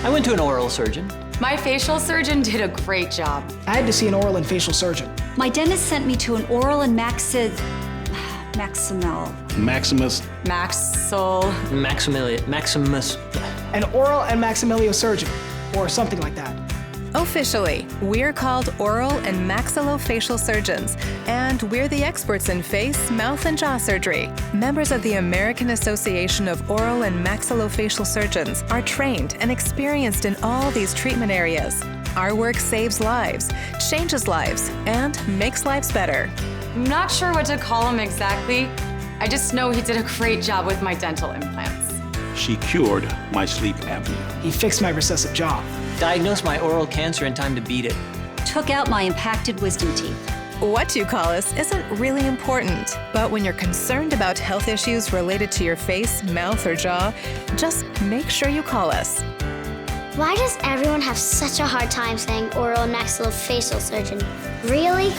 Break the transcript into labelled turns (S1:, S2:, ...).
S1: I went to an oral surgeon.
S2: My facial surgeon did a great job.
S3: I had to see an oral and facial surgeon.
S4: My dentist sent me to an oral and maximal.
S5: Maximus.
S1: Maximus.
S3: An oral and maxilliosurgeon, or something like that.
S6: Officially, we're called oral and maxillofacial surgeons, and we're the experts in face, mouth, and jaw surgery. Members of the American Association of Oral and Maxillofacial Surgeons are trained and experienced in all these treatment areas. Our work saves lives, changes lives, and makes lives better.
S2: I'm not sure what to call him exactly. I just know he did a great job with my dental implants.
S5: She cured my sleep apnea.
S3: He fixed my recessive jaw.
S1: Diagnosed my oral cancer in time to beat it.
S4: Took out my impacted wisdom teeth.
S6: What you call us isn't really important, but when you're concerned about health issues related to your face, mouth, or jaw, just make sure you call us.
S7: Why does everyone have such a hard time saying oral and maxillofacial surgeon? Really?